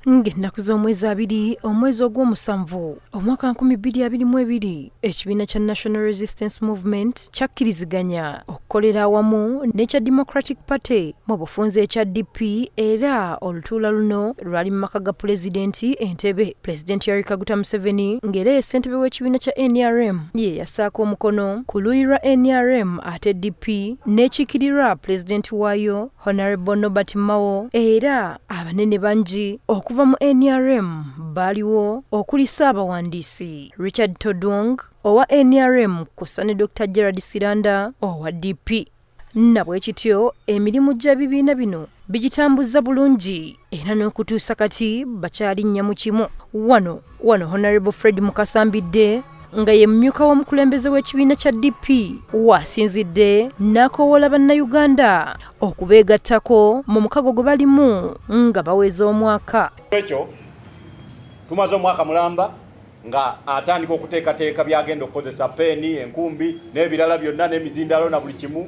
Ng'ennaku z'omwezi 2 omwezi ogw'omusanvu omwaka 2022 ekibiina kya National Resistance Movement kyakkiriziganya okukolera awamu n'ekya Democratic Party mu bufunze ekya DP era olutuula luno lwali mu maka ga pulezidenti Entebbe. Pulezidenti Yoweri Kaguta Museveni ng'era ye ssentebe w'ekibiina kya NRM ye yassaako omukono ku luuyi lwa NRM ate DP n'ekiikirirwa pulezidenti waayo Honorable Nobert Mao era abanene bangi okuva mu NRM baaliwo okuli Ssaabawandiisi Richard Todwong owa NRM kussa ne Dr. Gerald Siranda owa DP. Nabwe kityo emirimu gy'ebibiina bino bigitambuza bulungi era n'okutuusa kati bakyalinnya mu kimu. Wano Honorable Fred Mukasambidde nga ye mmyuka w'omukulembeze w'ekibiina kya DP wasinzidde n'akoowola bannayuganda okubeegattako mu mukago gwe balimu nga baweza omwaka. Ekyo tumaze omwaka mulamba nga atandika okuteekateeka byagenda okukozesa peeni, enkumbi n'ebirala byonna n'emizindalo na buli kimu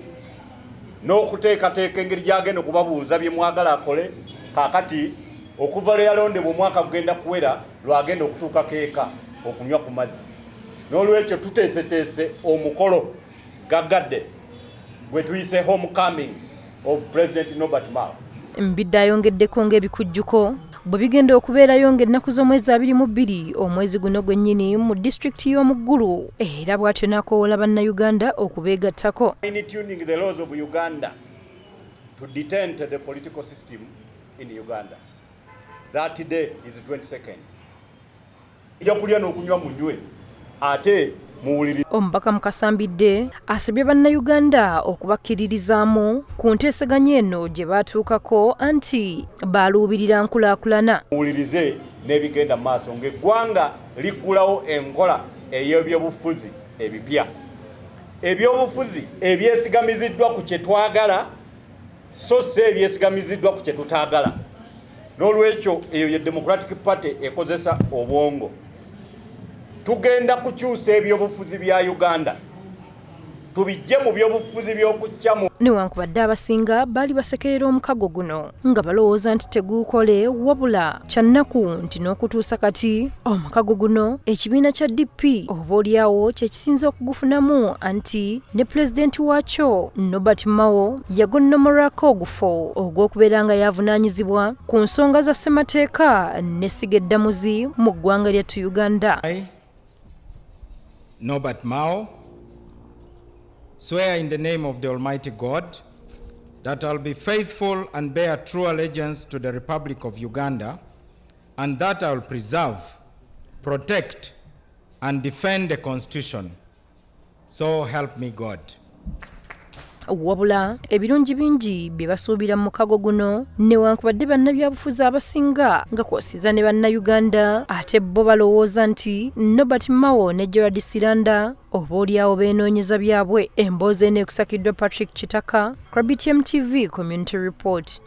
n'okuteekateeka engeri gyagenda okubabuuza bye mwagala akole. Kaakati okuva lwe yalondebwa omwaka gugenda kuwera lwagenda okutuuka keeka okunywa ku mazzi. N'olwekyo tuteeseteese omukolo gaggadde gwe tuyise homecoming of President Nobert Mao. Mbidde ayongeddeko ng'ebikujjuko bwe bigenda okubeerayo ng'ennaku z'omwezi 22 omwezi guno gwennyini mu disitulikiti y'Omuggulu era bw'atyo n'akoowola bannayuganda okubeegattako. Fine-tuning the laws of Uganda to detent the political system in Uganda. That day is 22nd. Ija kulya n'okunywa munywe ate muwuliri. Omubaka Mukasambidde asabye bannayuganda okubakkiririzaamu ku nteeseganya eno gye baatuukako anti baaluubirira nkulaakulana. Muwulirize n'ebigenda mu maaso ng'eggwanga liggulawo enkola ey'ebyobufuzi ebipya. Ebyobufuzi ebyesigamiziddwa ku kye twagala so si ebyesigamiziddwa ku kye tutaagala. N'olwekyo eyo ye Democratic Party ekozesa obwongo. Tugenda kukyusa ebyobufuzi bya Uganda tubijje mu byobufuzi by'okukyamu. Newankubadde abasinga baali basekerera omukago guno nga balowooza nti teguukole wabula kyannaku nti n'okutuusa kati omukago guno ekibiina kya DP oboolyawo kye kisinze okugufunamu anti ne pulezidenti waakyo Nobert Mao yagonnomolwako ogufo ogw'okubeera nga yavunaanyizibwa ku nsonga za ssemateeka n'essiga eddamuzi mu ggwanga lyattu Uganda. Nobert Mao, swear in the name of the Almighty God that I'll be faithful and bear true allegiance to the Republic of Uganda, and that I'll preserve, protect, and defend the Constitution. So help me God. Wabula ebirungi bingi bye basuubira mu mukago guno newankubadde bannabyabufuzi abasinga nga kwosiza ne bannayuganda ate bo balowooza nti Nobert Mao ne Gerald Siranda oboolyawo beenoonyeza byabwe. Emboozi eno ekusakiddwa Patrick Kitaka, BTM TV Community Report.